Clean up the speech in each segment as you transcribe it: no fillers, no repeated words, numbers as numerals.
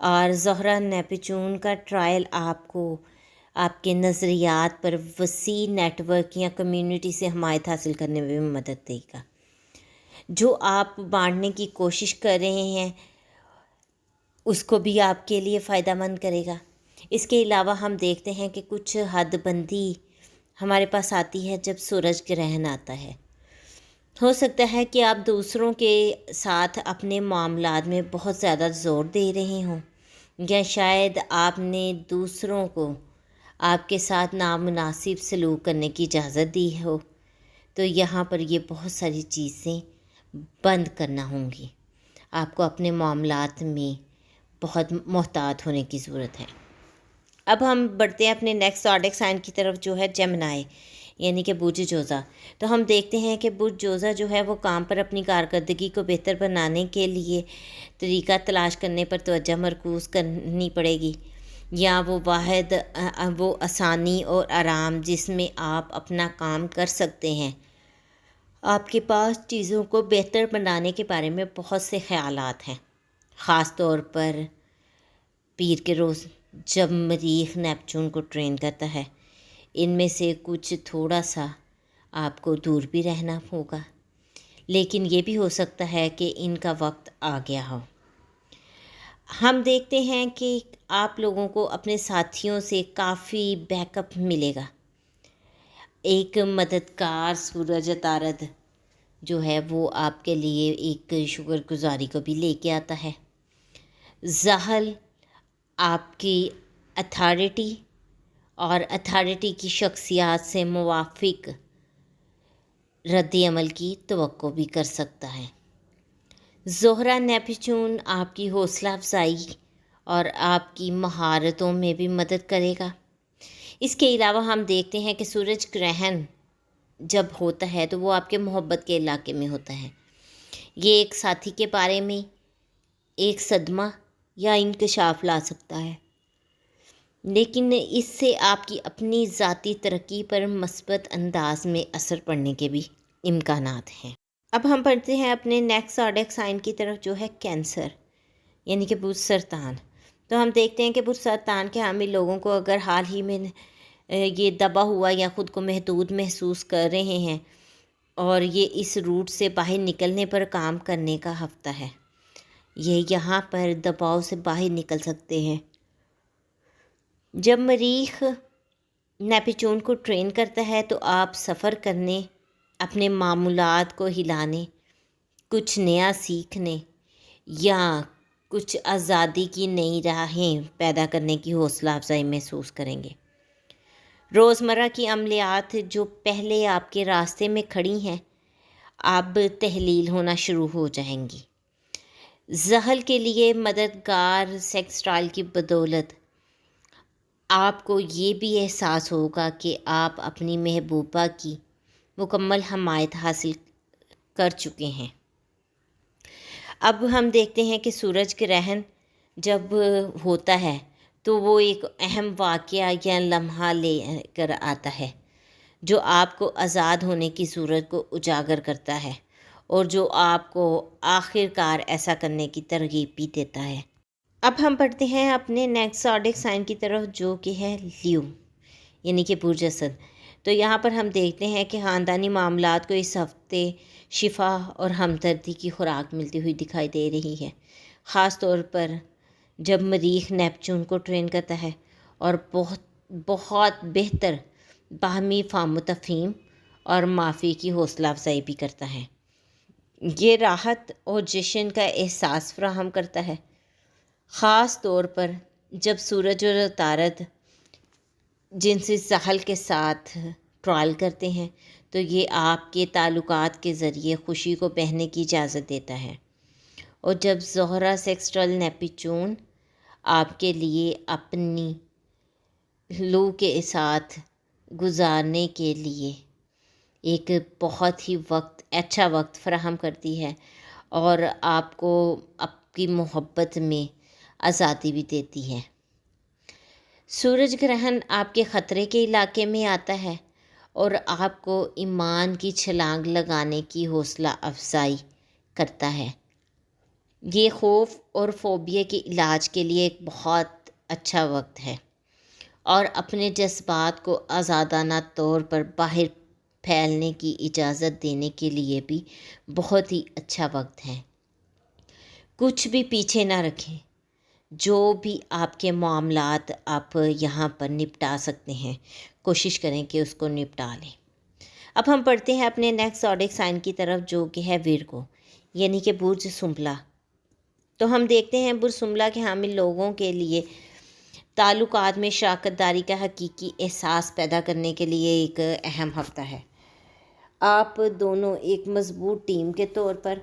اور زہرہ نیپچون کا ٹرائل آپ کو آپ کے نظریات پر وسیع نیٹ ورک یا کمیونٹی سے حمایت حاصل کرنے میں بھی مدد دے گا. جو آپ بانٹنے کی کوشش کر رہے ہیں اس کو بھی آپ کے لیے فائدہ مند کرے گا. اس کے علاوہ ہم دیکھتے ہیں کہ کچھ حد بندی ہمارے پاس آتی ہے جب سورج گرہن آتا ہے. ہو سکتا ہے کہ آپ دوسروں کے ساتھ اپنے معاملات میں بہت زیادہ زور دے رہے ہوں، یا شاید آپ نے دوسروں کو آپ کے ساتھ نامناسب سلوک کرنے کی اجازت دی ہو. تو یہاں پر یہ بہت ساری چیزیں بند کرنا ہوں گی. آپ کو اپنے معاملات میں بہت محتاط ہونے کی ضرورت ہے. اب ہم بڑھتے ہیں اپنے نیکسٹ زوڈیک سائن کی طرف جو ہے جیمنائی، یعنی کہ برج جوزا. تو ہم دیکھتے ہیں کہ برج جوزا جو ہے وہ کام پر اپنی کارکردگی کو بہتر بنانے کے لیے طریقہ تلاش کرنے پر توجہ مرکوز کرنی پڑے گی، یا وہ واحد وہ آسانی اور آرام جس میں آپ اپنا کام کر سکتے ہیں. آپ کے پاس چیزوں کو بہتر بنانے کے بارے میں بہت سے خیالات ہیں، خاص طور پر پیر کے روز جب مریخ نیپچون کو ٹرین کرتا ہے. ان میں سے کچھ تھوڑا سا آپ کو دور بھی رہنا ہوگا، لیکن یہ بھی ہو سکتا ہے کہ ان کا وقت آ گیا ہو. ہم دیکھتے ہیں کہ آپ لوگوں کو اپنے ساتھیوں سے کافی بیک اپ ملے گا. ایک مددگار سورج عطارد جو ہے وہ آپ کے لیے ایک شکر گزاری کو بھی لے کے آتا ہے. زحل آپ کی اتھارٹی اور اتھارٹی کی شخصیات سے موافق رد عمل کی توقع بھی کر سکتا ہے. زہرہ نیپچون آپ کی حوصلہ افزائی اور آپ کی مہارتوں میں بھی مدد کرے گا. اس کے علاوہ ہم دیکھتے ہیں کہ سورج گرہن جب ہوتا ہے تو وہ آپ کے محبت کے علاقے میں ہوتا ہے. یہ ایک ساتھی کے بارے میں ایک صدمہ یا انکشاف لا سکتا ہے، لیکن اس سے آپ کی اپنی ذاتی ترقی پر مثبت انداز میں اثر پڑنے کے بھی امکانات ہیں. اب ہم پڑھتے ہیں اپنے نیکسٹ زوڈیک سائن کی طرف جو ہے کینسر، یعنی کہ برج سرطان. تو ہم دیکھتے ہیں کہ برج سرطان کے حامل لوگوں کو اگر حال ہی میں یہ دبا ہوا یا خود کو محدود محسوس کر رہے ہیں اور یہ اس روٹ سے باہر نکلنے پر کام کرنے کا ہفتہ ہے، یہ یہاں پر دباؤ سے باہر نکل سکتے ہیں. جب مریخ نیپچون کو ٹرین کرتا ہے تو آپ سفر کرنے، اپنے معمولات کو ہلانے، کچھ نیا سیکھنے یا کچھ آزادی کی نئی راہیں پیدا کرنے کی حوصلہ افزائی محسوس کریں گے. روزمرہ کی عملیات جو پہلے آپ کے راستے میں کھڑی ہیں اب تحلیل ہونا شروع ہو جائیں گی. زحل کے لیے مددگار سیکسٹائل کی بدولت آپ کو یہ بھی احساس ہوگا کہ آپ اپنی محبوبہ کی مکمل حمایت حاصل کر چکے ہیں. اب ہم دیکھتے ہیں کہ سورج گرہن جب ہوتا ہے تو وہ ایک اہم واقعہ یا لمحہ لے کر آتا ہے جو آپ کو آزاد ہونے کی ضرورت کو اجاگر کرتا ہے اور جو آپ کو آخر کار ایسا کرنے کی ترغیب بھی دیتا ہے. اب ہم پڑھتے ہیں اپنے نیکسٹ زوڈیک سائن کی طرف جو کہ ہے لیو، یعنی کہ برج اسد. تو یہاں پر ہم دیکھتے ہیں کہ خاندانی معاملات کو اس ہفتے شفا اور ہمدردی کی خوراک ملتی ہوئی دکھائی دے رہی ہے، خاص طور پر جب مریخ نیپچون کو ٹرین کرتا ہے اور بہت بہتر باہمی فہم و تفہیم اور معافی کی حوصلہ افزائی بھی کرتا ہے. یہ راحت اور جشن کا احساس فراہم کرتا ہے، خاص طور پر جب سورج اور عطارد جنسی زحل کے ساتھ ٹرائل کرتے ہیں تو یہ آپ کے تعلقات کے ذریعے خوشی کو بہنے کی اجازت دیتا ہے. اور جب زہرہ سیکسٹائل نیپچون آپ کے لیے اپنی لو کے ساتھ گزارنے کے لیے ایک بہت ہی اچھا وقت فراہم کرتی ہے اور آپ کو آپ کی محبت میں آزادی بھی دیتی ہے. سورج گرہن آپ کے خطرے کے علاقے میں آتا ہے اور آپ کو ایمان کی چھلانگ لگانے کی حوصلہ افزائی کرتا ہے. یہ خوف اور فوبیا کے علاج کے لیے ایک بہت اچھا وقت ہے، اور اپنے جذبات کو آزادانہ طور پر باہر پھیلنے کی اجازت دینے کے لیے بھی بہت ہی اچھا وقت ہے۔ کچھ بھی پیچھے نہ رکھیں، جو بھی آپ کے معاملات آپ یہاں پر نپٹا سکتے ہیں کوشش کریں کہ اس کو نپٹا لیں۔ اب ہم پڑھتے ہیں اپنے نیکسٹ زوڈیک سائن کی طرف، جو کہ ہے ویرگو، یعنی کہ برج سنبلا۔ تو ہم دیکھتے ہیں برج سنبلا کے حامل لوگوں کے لیے تعلقات میں شراکت داری کا حقیقی احساس پیدا کرنے کے لیے ایک اہم ہفتہ ہے۔ آپ دونوں ایک مضبوط ٹیم کے طور پر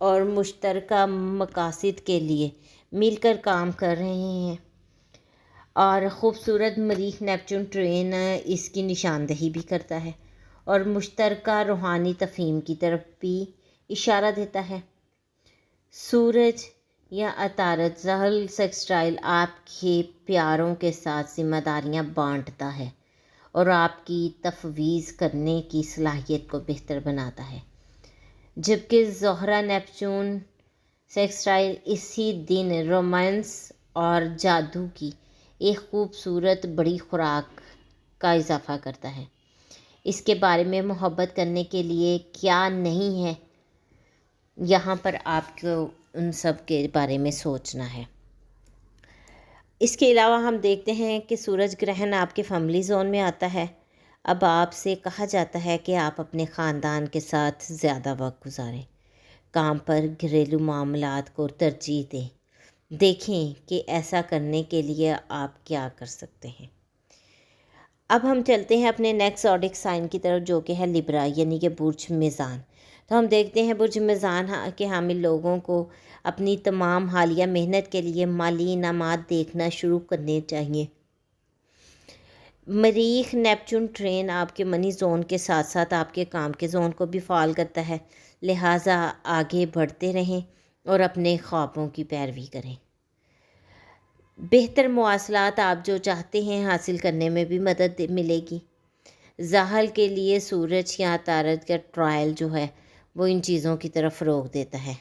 اور مشترکہ مقاصد کے لیے مل کر کام کر رہے ہیں، اور خوبصورت مریخ نیپچون ٹرین اس کی نشاندہی بھی کرتا ہے اور مشترکہ روحانی تفہیم کی طرف بھی اشارہ دیتا ہے۔ سورج یا عطارد زحل سیکسٹائل آپ کے پیاروں کے ساتھ ذمہ داریاں بانٹتا ہے اور آپ کی تفویض کرنے کی صلاحیت کو بہتر بناتا ہے، جبکہ زہرہ نیپچون سیکسٹائل اسی دن رومانس اور جادو کی ایک خوبصورت بڑی خوراک کا اضافہ کرتا ہے۔ اس کے بارے میں محبت کرنے کے لیے کیا نہیں ہے، یہاں پر آپ کو ان سب کے بارے میں سوچنا ہے۔ اس کے علاوہ ہم دیکھتے ہیں کہ سورج گرہن آپ کے فیملی زون میں آتا ہے۔ اب آپ سے کہا جاتا ہے کہ آپ اپنے خاندان کے ساتھ زیادہ وقت گزاریں، کام پر گھریلو معاملات کو ترجیح دیں، دیکھیں کہ ایسا کرنے کے لیے آپ کیا کر سکتے ہیں۔ اب ہم چلتے ہیں اپنے نیکسٹ زوڈیک سائن کی طرف، جو کہ ہے لبرا، یعنی کہ برج میزان۔ تو ہم دیکھتے ہیں برج میزان کے حامل لوگوں کو اپنی تمام حالیہ محنت کے لیے مالی انعامات دیکھنا شروع کرنے چاہیے۔ مریخ نیپچون ٹرین آپ کے منی زون کے ساتھ ساتھ آپ کے کام کے زون کو بھی فعال کرتا ہے، لہٰذا آگے بڑھتے رہیں اور اپنے خوابوں کی پیروی کریں۔ بہتر مواصلات آپ جو چاہتے ہیں حاصل کرنے میں بھی مدد ملے گی۔ زحل کے لیے سورج یا عطارد کا ٹرائل جو ہے وہ ان چیزوں کی طرف روک دیتا ہے۔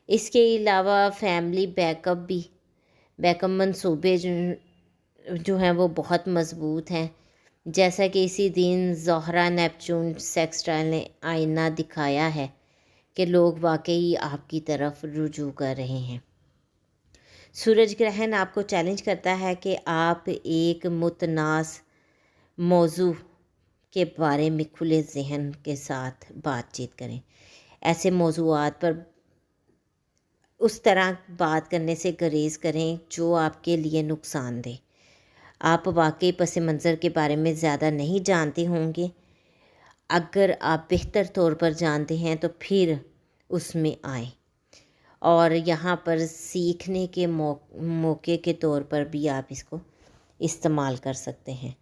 اس کے علاوہ فیملی بیک اپ منصوبے جو ہیں وہ بہت مضبوط ہیں، جیسا کہ اسی دن زہرہ نیپچون سیکسٹائل نے آئینہ دکھایا ہے کہ لوگ واقعی آپ کی طرف رجوع کر رہے ہیں۔ سورج گرہن آپ کو چیلنج کرتا ہے کہ آپ ایک متنازع موضوع کے بارے میں کھلے ذہن کے ساتھ بات چیت کریں۔ ایسے موضوعات پر اس طرح بات کرنے سے گریز کریں جو آپ کے لیے نقصان دہ۔ آپ واقعی پس منظر کے بارے میں زیادہ نہیں جانتے ہوں گے، اگر آپ بہتر طور پر جانتے ہیں تو پھر اس میں آئیں، اور یہاں پر سیکھنے کے موقع کے طور پر بھی آپ اس کو استعمال کر سکتے ہیں۔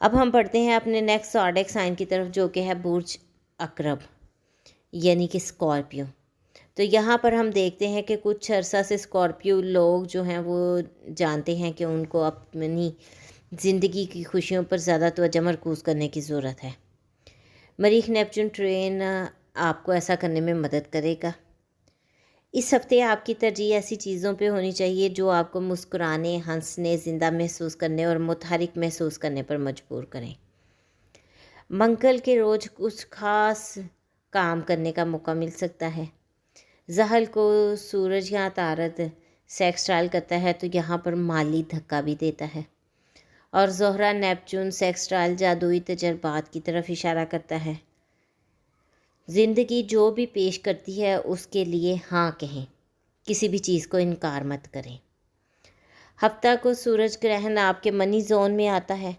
اب ہم پڑھتے ہیں اپنے نیکسٹ زوڈیک سائن کی طرف، جو کہ ہے برج عقرب، یعنی کہ اسکارپیو۔ تو یہاں پر ہم دیکھتے ہیں کہ کچھ عرصہ سے اسکارپیو لوگ جو ہیں وہ جانتے ہیں کہ ان کو اپنی زندگی کی خوشیوں پر زیادہ توجہ مرکوز کرنے کی ضرورت ہے۔ مریخ نیپچون ٹرین آپ کو ایسا کرنے میں مدد کرے گا۔ اس ہفتے آپ کی ترجیح ایسی چیزوں پہ ہونی چاہیے جو آپ کو مسکرانے، ہنسنے، زندہ محسوس کرنے اور متحرک محسوس کرنے پر مجبور کریں۔ منگل کے روز کچھ خاص کام کرنے کا موقع مل سکتا ہے۔ زحل کو سورج یا عطارد سیکسٹائل کرتا ہے تو یہاں پر مالی دھکا بھی دیتا ہے، اور زہرہ نیپچون سیکسٹائل جادوئی تجربات کی طرف اشارہ کرتا ہے۔ زندگی جو بھی پیش کرتی ہے اس کے لیے ہاں کہیں، کسی بھی چیز کو انکار مت کریں۔ ہفتہ کو سورج گرہن آپ کے منی زون میں آتا ہے،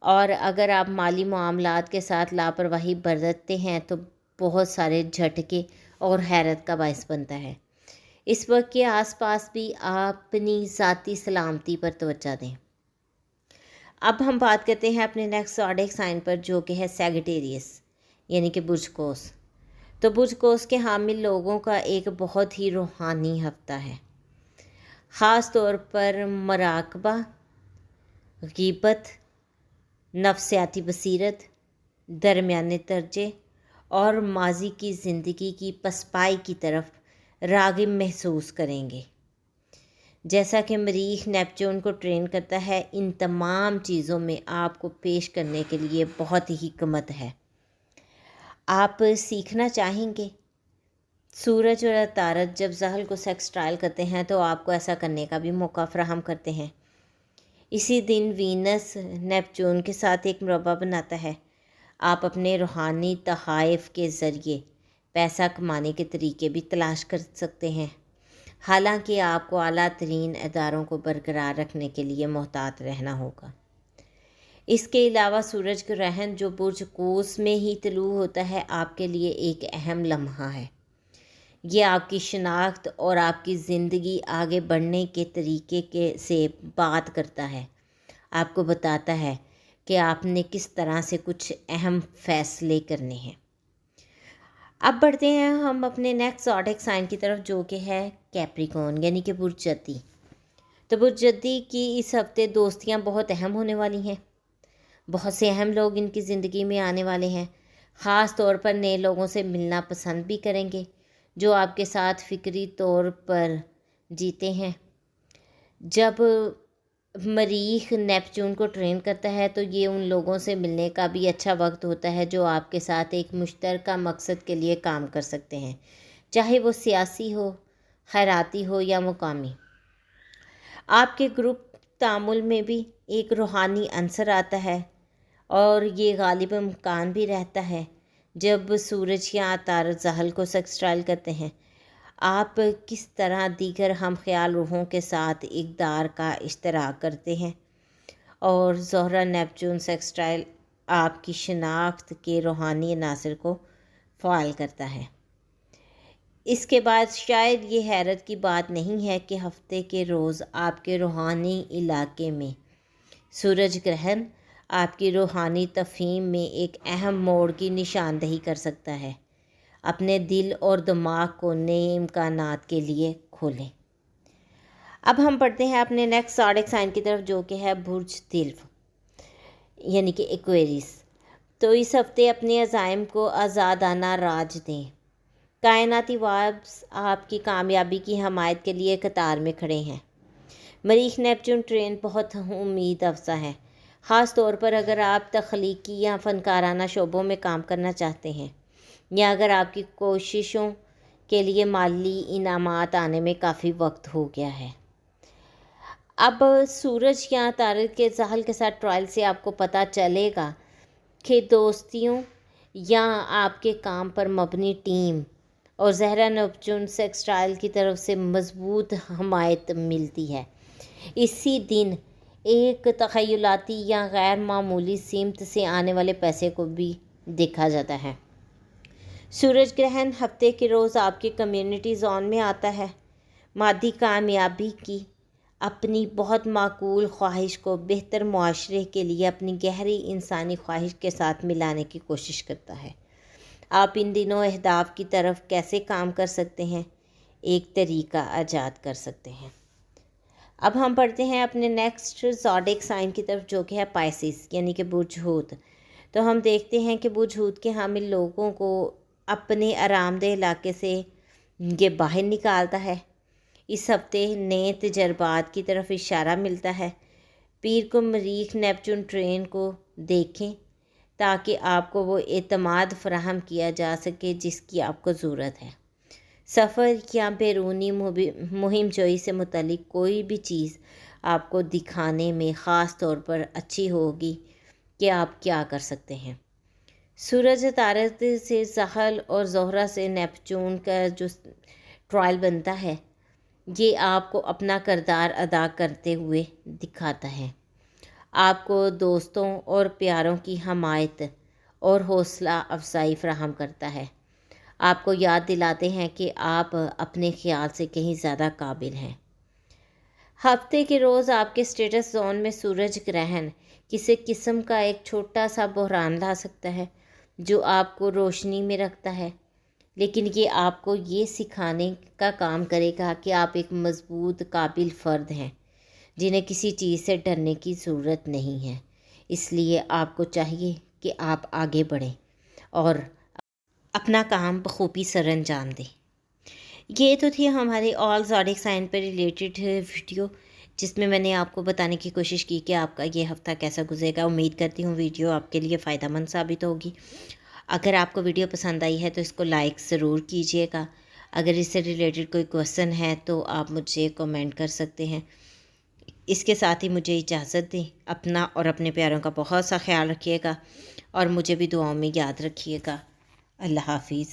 اور اگر آپ مالی معاملات کے ساتھ لاپرواہی برتتے ہیں تو بہت سارے جھٹکے اور حیرت کا باعث بنتا ہے۔ اس وقت کے آس پاس بھی اپنی ذاتی سلامتی پر توجہ دیں۔ اب ہم بات کرتے ہیں اپنے نیکسٹ زوڈیک سائن پر، جو کہ ہے سیگیٹیریس، یعنی کہ برج قوس۔ تو برج قوس کے حامل لوگوں کا ایک بہت ہی روحانی ہفتہ ہے، خاص طور پر مراقبہ، غیبت، نفسیاتی بصیرت، درمیانے درجے اور ماضی کی زندگی کی پسپائی کی طرف راغب محسوس کریں گے۔ جیسا کہ مریخ نیپچون کو ٹرین کرتا ہے، ان تمام چیزوں میں آپ کو پیش کرنے کے لیے بہت ہی حکمت ہے۔ آپ سیکھنا چاہیں گے۔ سورج اور عطارد جب زحل کو سیکسٹائل کرتے ہیں تو آپ کو ایسا کرنے کا بھی موقع فراہم کرتے ہیں۔ اسی دن وینس نیپچون کے ساتھ ایک مربع بناتا ہے۔ آپ اپنے روحانی تحائف کے ذریعے پیسہ کمانے کے طریقے بھی تلاش کر سکتے ہیں، حالانکہ آپ کو اعلیٰ ترین اداروں کو برقرار رکھنے کے لیے محتاط رہنا ہوگا۔ اس کے علاوہ سورج گرہن جو برج قوس میں ہی طلوع ہوتا ہے آپ کے لیے ایک اہم لمحہ ہے۔ یہ آپ کی شناخت اور آپ کی زندگی آگے بڑھنے کے طریقے سے بات کرتا ہے، آپ کو بتاتا ہے کہ آپ نے کس طرح سے کچھ اہم فیصلے کرنے ہیں۔ اب بڑھتے ہیں ہم اپنے نیکسٹ زوڈیک سائن کی طرف، جو کہ ہے کیپریکون یعنی کہ برج جدی۔ تو برج جدی کی اس ہفتے دوستیاں بہت اہم ہونے والی ہیں۔ بہت سے اہم لوگ ان کی زندگی میں آنے والے ہیں، خاص طور پر نئے لوگوں سے ملنا پسند بھی کریں گے جو آپ کے ساتھ فکری طور پر جیتے ہیں۔ جب مریخ نیپچون کو ٹرین کرتا ہے تو یہ ان لوگوں سے ملنے کا بھی اچھا وقت ہوتا ہے جو آپ کے ساتھ ایک مشترکہ مقصد کے لیے کام کر سکتے ہیں، چاہے وہ سیاسی ہو، خیراتی ہو یا مقامی۔ آپ کے گروپ تعامل میں بھی ایک روحانی عنصر آتا ہے اور یہ غالب امکان بھی رہتا ہے جب سورج یا عطارد زحل کو سیکسٹائل کرتے ہیں، آپ کس طرح دیگر ہم خیال روحوں کے ساتھ اقدار کا اشتراک کرتے ہیں، اور زہرہ نیپچون سیکسٹائل آپ کی شناخت کے روحانی عناصر کو فعال کرتا ہے۔ اس کے بعد شاید یہ حیرت کی بات نہیں ہے کہ ہفتے کے روز آپ کے روحانی علاقے میں سورج گرہن آپ کی روحانی تفہیم میں ایک اہم موڑ کی نشاندہی کر سکتا ہے۔ اپنے دل اور دماغ کو نئے امکانات کے لیے کھولیں۔ اب ہم پڑھتے ہیں اپنے نیکسٹ زوڈیک سائن کی طرف، جو کہ ہے برج دلو یعنی کہ ایکویریس۔ تو اس ہفتے اپنے عزائم کو آزادانہ راج دیں۔ کائناتی وابس آپ کی کامیابی کی حمایت کے لیے قطار میں کھڑے ہیں۔ مریخ نیپچون ٹرین بہت امید افزا ہے، خاص طور پر اگر آپ تخلیقی یا فنکارانہ شعبوں میں کام کرنا چاہتے ہیں، یا اگر آپ کی کوششوں کے لیے مالی انعامات آنے میں کافی وقت ہو گیا ہے۔ اب سورج یا عطارد کے زحل کے ساتھ ٹرائل سے آپ کو پتہ چلے گا کہ دوستیوں یا آپ کے کام پر مبنی ٹیم اور زہرہ نیپچون سیکسٹائل کی طرف سے مضبوط حمایت ملتی ہے۔ اسی دن ایک تخیلاتی یا غیر معمولی سمت سے آنے والے پیسے کو بھی دیکھا جاتا ہے۔ سورج گرہن ہفتے کے روز آپ کے کمیونٹی زون میں آتا ہے۔ مادی کامیابی کی اپنی بہت معقول خواہش کو بہتر معاشرے کے لیے اپنی گہری انسانی خواہش کے ساتھ ملانے کی کوشش کرتا ہے۔ آپ ان دنوں اہداف کی طرف کیسے کام کر سکتے ہیں، ایک طریقہ ایجاد کر سکتے ہیں۔ اب ہم پڑھتے ہیں اپنے نیکسٹ زوڈیک سائن کی طرف، جو کہ ہے پائسس یعنی کہ برج حوت۔ تو ہم دیکھتے ہیں کہ برج حوت کے حامل لوگوں کو اپنے آرام دہ علاقے سے یہ باہر نکالتا ہے۔ اس ہفتے نئے تجربات کی طرف اشارہ ملتا ہے۔ پیر کو مریخ نیپچون ٹرین کو دیکھیں تاکہ آپ کو وہ اعتماد فراہم کیا جا سکے جس کی آپ کو ضرورت ہے۔ سفر یا بیرونی مہم جوئی سے متعلق کوئی بھی چیز آپ کو دکھانے میں خاص طور پر اچھی ہوگی کہ آپ کیا کر سکتے ہیں۔ سورج عطارد سے زحل اور زہرہ سے نیپچون کا جو ٹرائل بنتا ہے، یہ آپ کو اپنا کردار ادا کرتے ہوئے دکھاتا ہے۔ آپ کو دوستوں اور پیاروں کی حمایت اور حوصلہ افزائی فراہم کرتا ہے، آپ کو یاد دلاتے ہیں کہ آپ اپنے خیال سے کہیں زیادہ قابل ہیں۔ ہفتے کے روز آپ کے اسٹیٹس زون میں سورج گرہن کسی قسم کا ایک چھوٹا سا بحران لا سکتا ہے جو آپ کو روشنی میں رکھتا ہے، لیکن یہ آپ کو یہ سکھانے کا کام کرے گا کہ آپ ایک مضبوط قابل فرد ہیں جنہیں کسی چیز سے ڈرنے کی ضرورت نہیں ہے۔ اس لیے آپ کو چاہیے کہ آپ آگے بڑھیں اور اپنا کام بخوبی سر انجام دیں۔ یہ تو تھی ہماری آل زوڈک سائن پہ ریلیٹڈ ویڈیو، جس میں نے آپ کو بتانے کی کوشش کی کہ آپ کا یہ ہفتہ کیسا گزرے گا۔ امید کرتی ہوں ویڈیو آپ کے لیے فائدہ مند ثابت ہوگی۔ اگر آپ کو ویڈیو پسند آئی ہے تو اس کو لائک ضرور کیجیے گا۔ اگر اس سے ریلیٹڈ کوئی کویسچن ہے تو آپ مجھے کمنٹ کر سکتے ہیں۔ اس کے ساتھ ہی مجھے اجازت دیں، اپنا اور اپنے پیاروں کا بہت سا خیال رکھیے گا اور مجھے بھی دعاؤں میں یاد رکھیے گا۔ اللہ حافظ۔